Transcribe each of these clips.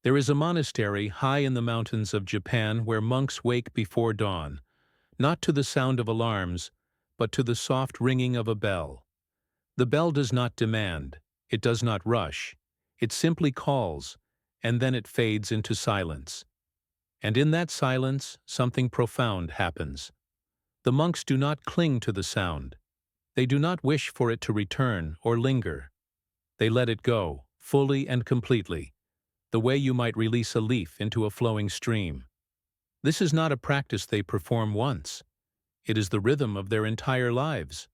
There is a monastery high in the mountains of Japan where monks wake before dawn, not to the sound of alarms, but to the soft ringing of a bell. The bell does not demand, it does not rush, it simply calls, and then it fades into silence. And in that silence, something profound happens. The monks do not cling to the sound. They do not wish for it to return or linger. They let it go, fully and completely, the way you might release a leaf into a flowing stream. This is not a practice they perform once. It is the rhythm of their entire lives,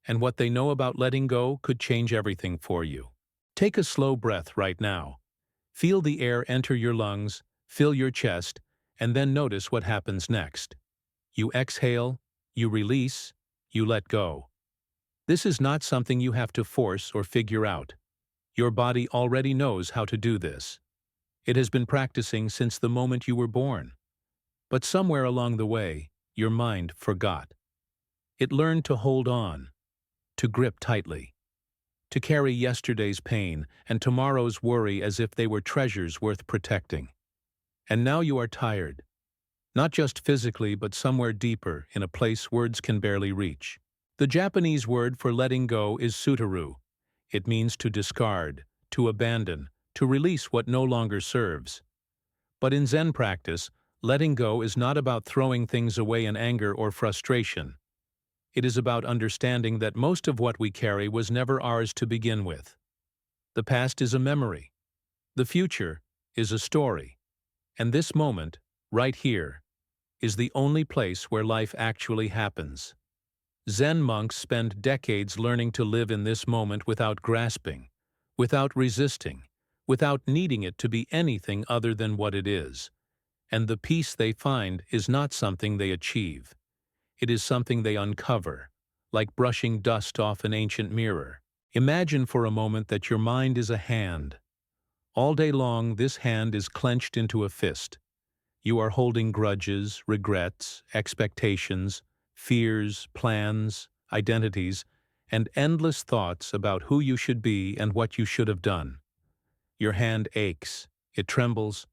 and what they know about letting go could change everything for you. Take a slow breath right now. Feel the air enter your lungs, fill your chest, and then notice what happens next. You exhale, you release, you let go. This is not something you have to force or figure out. Your body already knows how to do this. It has been practicing since the moment you were born. But somewhere along the way, your mind forgot. It learned to hold on, to grip tightly, to carry yesterday's pain and tomorrow's worry as if they were treasures worth protecting. And now you are tired, not just physically but somewhere deeper in a place words can barely reach. The Japanese word for letting go is sutaru. It means to discard, to abandon, to release what no longer serves. But in Zen practice, letting go is not about throwing things away in anger or frustration. It is about understanding that most of what we carry was never ours to begin with. The past is a memory. The future is a story. And this moment, right here, is the only place where life actually happens. Zen monks spend decades learning to live in this moment without grasping, without resisting, without needing it to be anything other than what it is. And the peace they find is not something they achieve. It is something they uncover, like brushing dust off an ancient mirror. Imagine for a moment that your mind is a hand. All day long, this hand is clenched into a fist. You are holding grudges, regrets, expectations, fears, plans, identities, and endless thoughts about who you should be and what you should have done. Your hand aches, it trembles,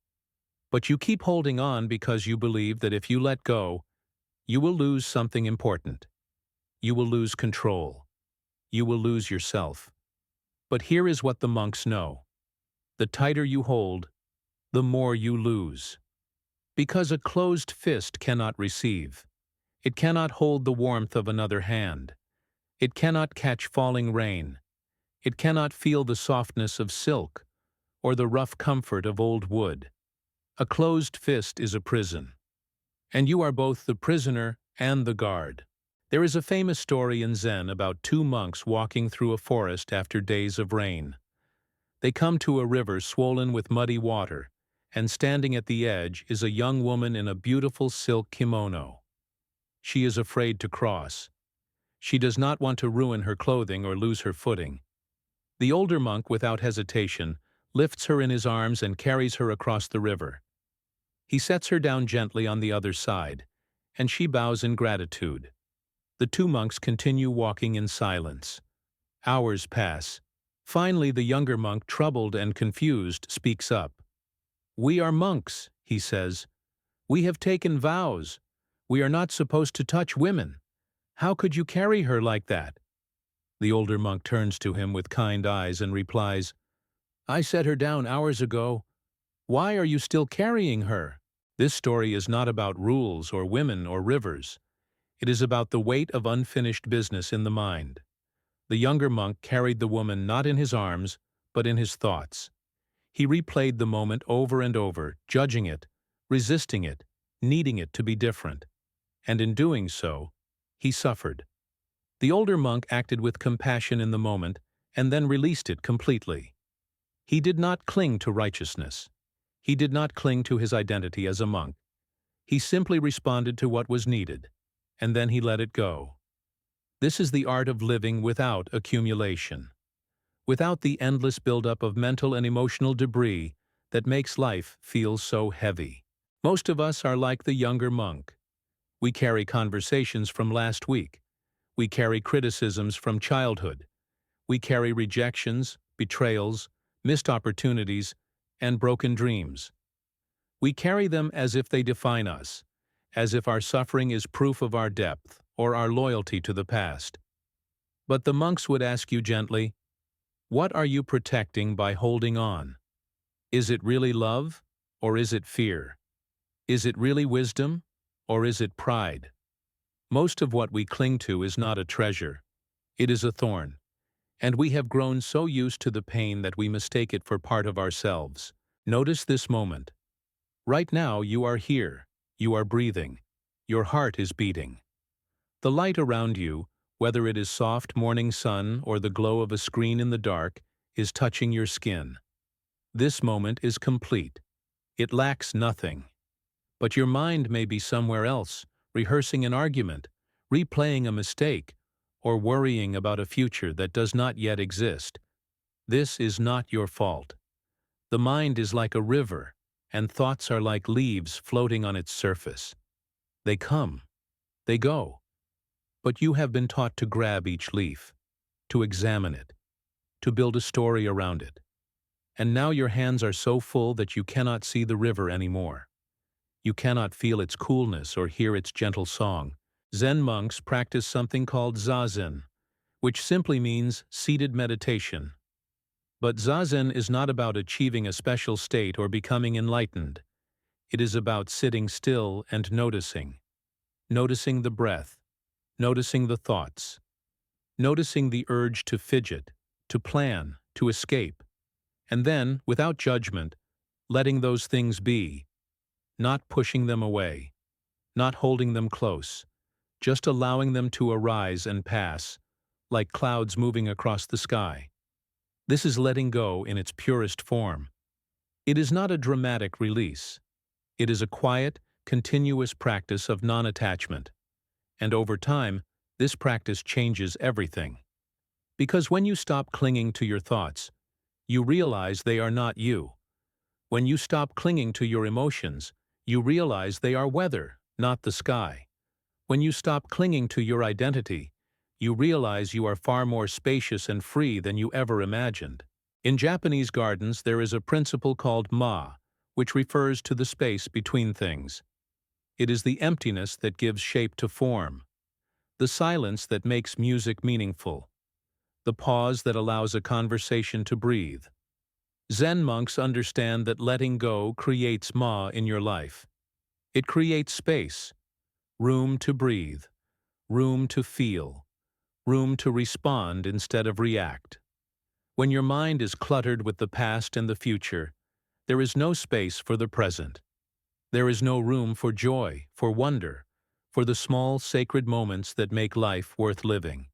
but you keep holding on because you believe that if you let go, you will lose something important. You will lose control. You will lose yourself. But here is what the monks know. The tighter you hold, the more you lose. Because a closed fist cannot receive. It cannot hold the warmth of another hand. It cannot catch falling rain. It cannot feel the softness of silk or the rough comfort of old wood. A closed fist is a prison. And you are both the prisoner and the guard. There is a famous story in Zen about two monks walking through a forest after days of rain. They come to a river swollen with muddy water, and standing at the edge is a young woman in a beautiful silk kimono. She is afraid to cross. She does not want to ruin her clothing or lose her footing. The older monk, without hesitation, lifts her in his arms and carries her across the river. He sets her down gently on the other side, and she bows in gratitude. The two monks continue walking in silence. Hours pass. Finally, the younger monk, troubled and confused, speaks up. "We are monks," he says. "We have taken vows. We are not supposed to touch women. How could you carry her like that?" The older monk turns to him with kind eyes and replies, "I set her down hours ago. Why are you still carrying her?" This story is not about rules or women or rivers. It is about the weight of unfinished business in the mind. The younger monk carried the woman not in his arms, but in his thoughts. He replayed the moment over and over, judging it, resisting it, needing it to be different. And in doing so, he suffered. The older monk acted with compassion in the moment and then released it completely. He did not cling to righteousness. He did not cling to his identity as a monk. He simply responded to what was needed, and then he let it go. This is the art of living without accumulation, without the endless buildup of mental and emotional debris that makes life feel so heavy. Most of us are like the younger monk. We carry conversations from last week. We carry criticisms from childhood. We carry rejections, betrayals, missed opportunities, and broken dreams. We carry them as if they define us, as if our suffering is proof of our depth or our loyalty to the past. But the monks would ask you gently, what are you protecting by holding on? Is it really love, or is it fear? Is it really wisdom, or is it pride? Most of what we cling to is not a treasure. It is a thorn, and we have grown so used to the pain that we mistake it for part of ourselves. Notice this moment. Right now you are here, you are breathing, your heart is beating. The light around you, whether it is soft morning sun or the glow of a screen in the dark, is touching your skin. This moment is complete. It lacks nothing. But your mind may be somewhere else, rehearsing an argument, replaying a mistake, or worrying about a future that does not yet exist. This is not your fault. The mind is like a river, and thoughts are like leaves floating on its surface. They come, they go, but you have been taught to grab each leaf, to examine it, to build a story around it. And now your hands are so full that you cannot see the river anymore. You cannot feel its coolness or hear its gentle song. Zen monks practice something called zazen, which simply means seated meditation. But zazen is not about achieving a special state or becoming enlightened. It is about sitting still and noticing. Noticing the breath, noticing the thoughts, noticing the urge to fidget, to plan, to escape, and then, without judgment, letting those things be, not pushing them away, not holding them close, just allowing them to arise and pass, like clouds moving across the sky. This is letting go in its purest form. It is not a dramatic release. It is a quiet, continuous practice of non-attachment. And over time, this practice changes everything. Because when you stop clinging to your thoughts, you realize they are not you. When you stop clinging to your emotions, you realize they are weather, not the sky. When you stop clinging to your identity, you realize you are far more spacious and free than you ever imagined. In Japanese gardens, there is a principle called ma, which refers to the space between things. It is the emptiness that gives shape to form, the silence that makes music meaningful, the pause that allows a conversation to breathe. Zen monks understand that letting go creates ma in your life. It creates space, room to breathe, room to feel, room to respond instead of react. When your mind is cluttered with the past and the future, there is no space for the present. There is no room for joy, for wonder, for the small sacred moments that make life worth living.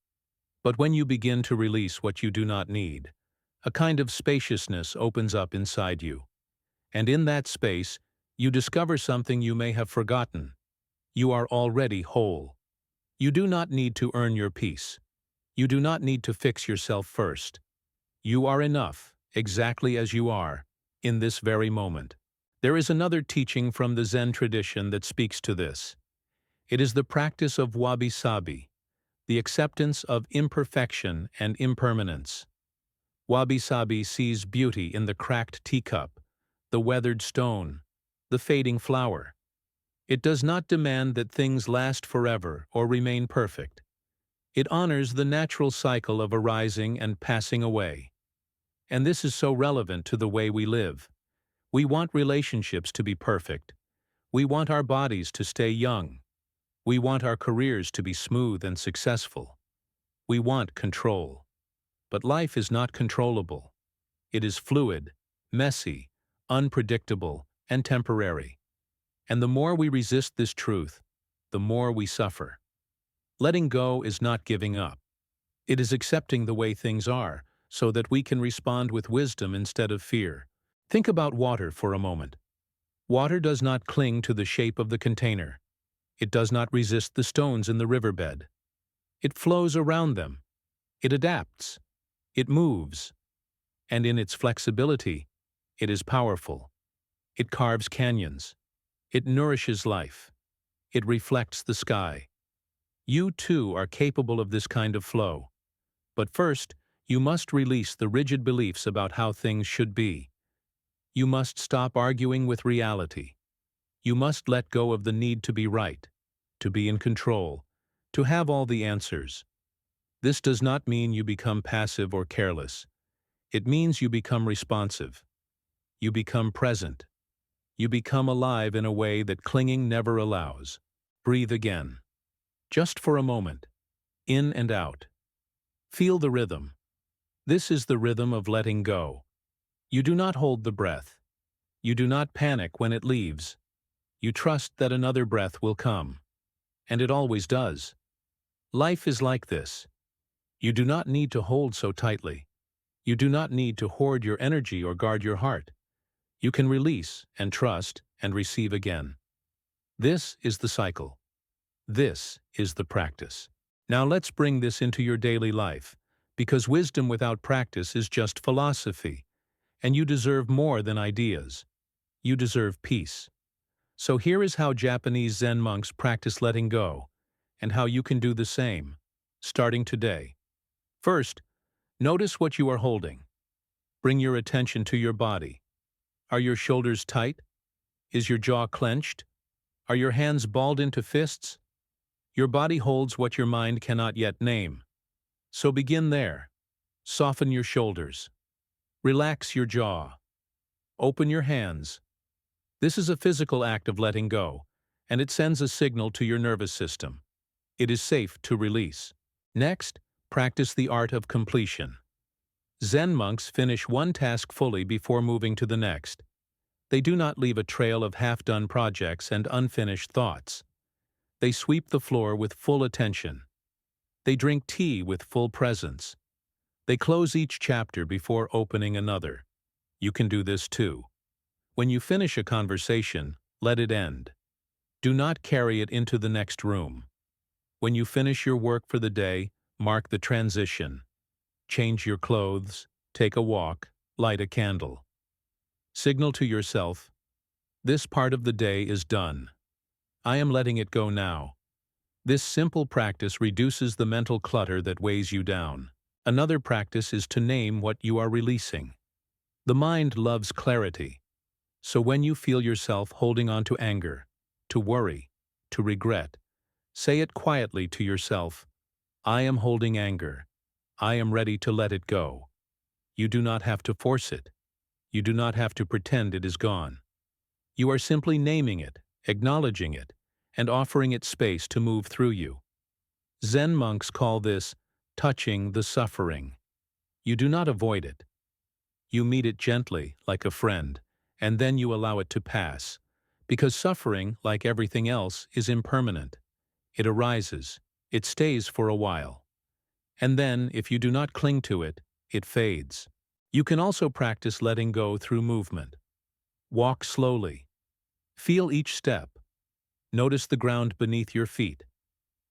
But when you begin to release what you do not need, a kind of spaciousness opens up inside you. And in that space, you discover something you may have forgotten. You are already whole. You do not need to earn your peace. You do not need to fix yourself first. You are enough, exactly as you are, in this very moment. There is another teaching from the Zen tradition that speaks to this. It is the practice of wabi-sabi, the acceptance of imperfection and impermanence. Wabi-sabi sees beauty in the cracked teacup, the weathered stone, the fading flower. It does not demand that things last forever or remain perfect. It honors the natural cycle of arising and passing away. And this is so relevant to the way we live. We want relationships to be perfect. We want our bodies to stay young. We want our careers to be smooth and successful. We want control. But life is not controllable. It is fluid, messy, unpredictable, and temporary. And the more we resist this truth, the more we suffer. Letting go is not giving up. It is accepting the way things are, so that we can respond with wisdom instead of fear. Think about water for a moment. Water does not cling to the shape of the container. It does not resist the stones in the riverbed. It flows around them. It adapts. It moves. And in its flexibility, it is powerful. It carves canyons. It nourishes life. It reflects the sky. You too are capable of this kind of flow. But first, you must release the rigid beliefs about how things should be. You must stop arguing with reality. You must let go of the need to be right, to be in control, to have all the answers. This does not mean you become passive or careless. It means you become responsive. You become present. You become alive in a way that clinging never allows. Breathe again. Just for a moment. In and out. Feel the rhythm. This is the rhythm of letting go. You do not hold the breath. You do not panic when it leaves. You trust that another breath will come. And it always does. Life is like this. You do not need to hold so tightly. You do not need to hoard your energy or guard your heart. You can release and trust and receive again. This is the cycle. This is the practice. Now let's bring this into your daily life, because wisdom without practice is just philosophy, and you deserve more than ideas. You deserve peace. So here is how Japanese Zen monks practice letting go, and how you can do the same, starting today. First, notice what you are holding. Bring your attention to your body. Are your shoulders tight? Is your jaw clenched? Are your hands balled into fists? Your body holds what your mind cannot yet name. So begin there. Soften your shoulders. Relax your jaw. Open your hands. This is a physical act of letting go, and it sends a signal to your nervous system. It is safe to release. Next, practice the art of completion. Zen monks finish one task fully before moving to the next. They do not leave a trail of half-done projects and unfinished thoughts. They sweep the floor with full attention. They drink tea with full presence. They close each chapter before opening another. You can do this too. When you finish a conversation, let it end. Do not carry it into the next room. When you finish your work for the day, mark the transition. Change your clothes, take a walk, light a candle. Signal to yourself, this part of the day is done. I am letting it go now. This simple practice reduces the mental clutter that weighs you down. Another practice is to name what you are releasing. The mind loves clarity. So when you feel yourself holding on to anger, to worry, to regret, say it quietly to yourself, I am holding anger. I am ready to let it go. You do not have to force it. You do not have to pretend it is gone. You are simply naming it, acknowledging it, and offering it space to move through you. Zen monks call this touching the suffering. You do not avoid it. You meet it gently, like a friend, and then you allow it to pass, because suffering, like everything else, is impermanent. It arises, it stays for a while. And then, if you do not cling to it, it fades. You can also practice letting go through movement. Walk slowly. Feel each step. Notice the ground beneath your feet,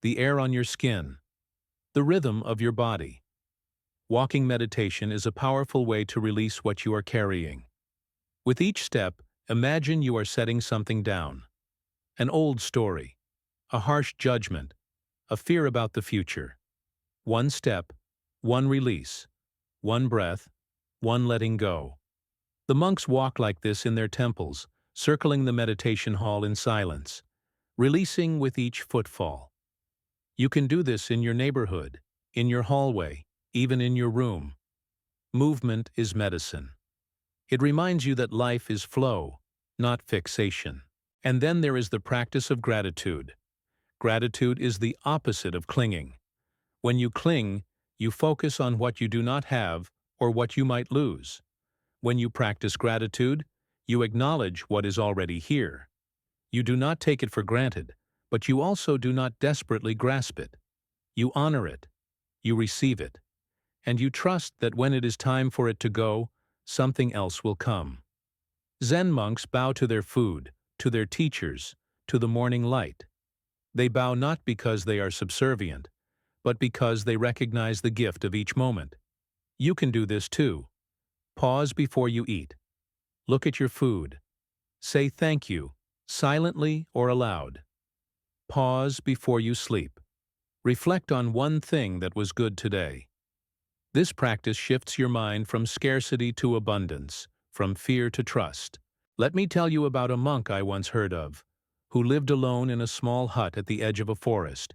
the air on your skin, the rhythm of your body. Walking meditation is a powerful way to release what you are carrying. With each step, imagine you are setting something down. An old story, a harsh judgment, a fear about the future. One step, one release, one breath, one letting go. The monks walk like this in their temples, circling the meditation hall in silence, releasing with each footfall. You can do this in your neighborhood, in your hallway, even in your room. Movement is medicine. It reminds you that life is flow, not fixation. And then there is the practice of gratitude. Gratitude is the opposite of clinging. When you cling, you focus on what you do not have or what you might lose. When you practice gratitude, you acknowledge what is already here. You do not take it for granted, but you also do not desperately grasp it. You honor it. You receive it. And you trust that when it is time for it to go, something else will come. Zen monks bow to their food, to their teachers, to the morning light. They bow not because they are subservient, but because they recognize the gift of each moment. You can do this too. Pause before you eat. Look at your food. Say thank you, silently or aloud. Pause before you sleep. Reflect on one thing that was good today. This practice shifts your mind from scarcity to abundance, from fear to trust. Let me tell you about a monk I once heard of, who lived alone in a small hut at the edge of a forest.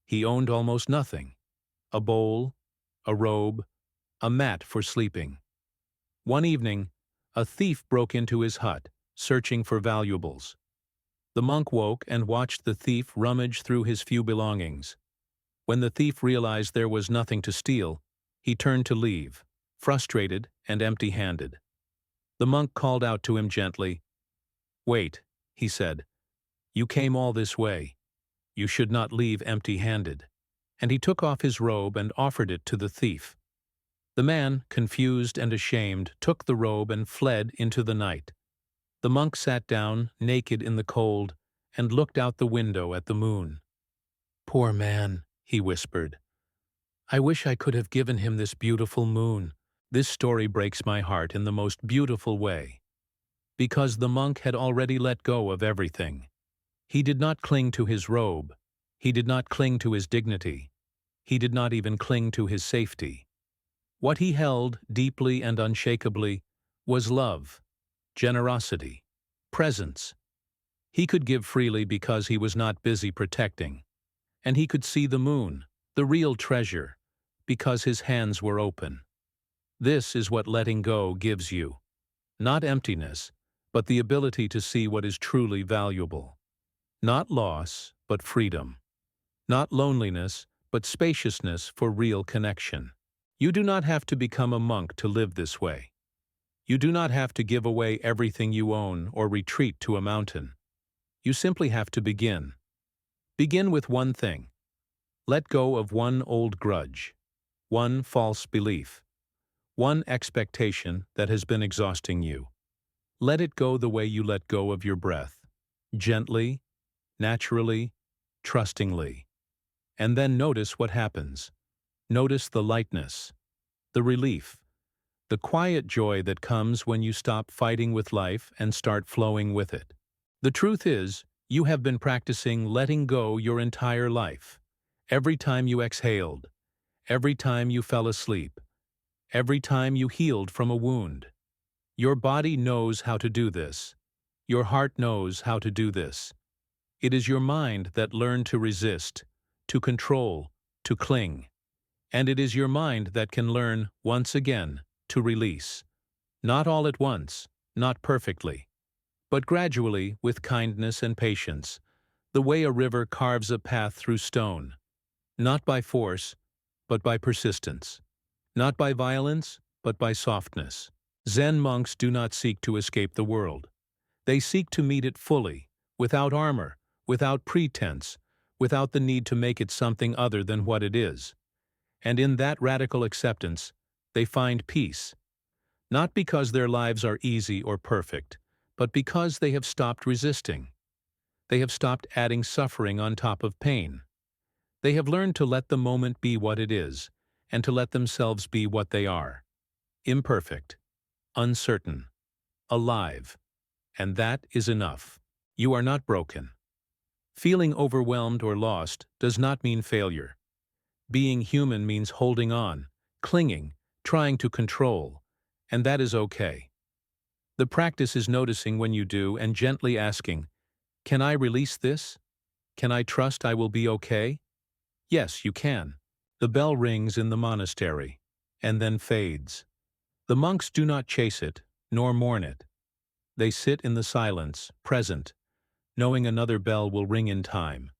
He owned almost nothing: a bowl, a robe, a mat for sleeping. One evening, a thief broke into his hut, searching for valuables. The monk woke and watched the thief rummage through his few belongings. When the thief realized there was nothing to steal, he turned to leave, frustrated and empty-handed. The monk called out to him gently. "Wait," he said. "You came all this way. You should not leave empty-handed." And he took off his robe and offered it to the thief. The man, confused and ashamed, took the robe and fled into the night. The monk sat down, naked in the cold, and looked out the window at the moon. "Poor man," he whispered. "I wish I could have given him this beautiful moon." This story breaks my heart in the most beautiful way, because the monk had already let go of everything. He did not cling to his robe. He did not cling to his dignity. He did not even cling to his safety. What he held, deeply and unshakably, was love, generosity, presence. He could give freely because he was not busy protecting. And he could see the moon, the real treasure, because his hands were open. This is what letting go gives you. Not emptiness, but the ability to see what is truly valuable. Not loss, but freedom. Not loneliness, but spaciousness for real connection. You do not have to become a monk to live this way. You do not have to give away everything you own or retreat to a mountain. You simply have to begin. Begin with one thing. Let go of one old grudge, one false belief, one expectation that has been exhausting you. Let it go the way you let go of your breath, gently, naturally, trustingly. And then notice what happens. Notice the lightness, the relief, the quiet joy that comes when you stop fighting with life and start flowing with it. The truth is, you have been practicing letting go your entire life. Every time you exhaled, every time you fell asleep, every time you healed from a wound. Your body knows how to do this. Your heart knows how to do this. It is your mind that learned to resist, to control, to cling. And it is your mind that can learn, once again, to release. Not all at once, not perfectly, but gradually, with kindness and patience, the way a river carves a path through stone. Not by force, but by persistence. Not by violence, but by softness. Zen monks do not seek to escape the world. They seek to meet it fully, without armor, without pretense, without the need to make it something other than what it is. And in that radical acceptance, they find peace. Not because their lives are easy or perfect, but because they have stopped resisting. They have stopped adding suffering on top of pain. They have learned to let the moment be what it is, and to let themselves be what they are. Imperfect, uncertain, alive. And that is enough. You are not broken. Feeling overwhelmed or lost does not mean failure. Being human means holding on, clinging, trying to control, and that is okay. The practice is noticing when you do and gently asking, "Can I release this? Can I trust I will be okay?" Yes, you can. The bell rings in the monastery, and then fades. The monks do not chase it, nor mourn it. They sit in the silence, present, knowing another bell will ring in time.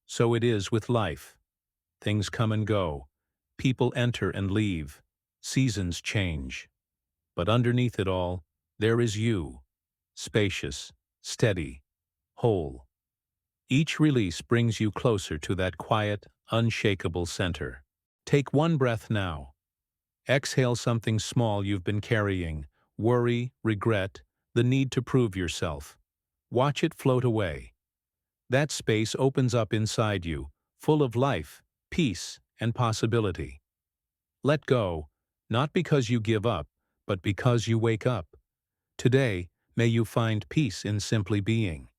So it is with life. Things come and go. People enter and leave. Seasons change. But underneath it all, there is you, spacious, steady, whole. Each release brings you closer to that quiet, unshakable center. Take one breath now. Exhale something small you've been carrying: worry, regret, the need to prove yourself. Watch it float away. That space opens up inside you, full of life, peace, and possibility. Let go, not because you give up, but because you wake up. Today, may you find peace in simply being.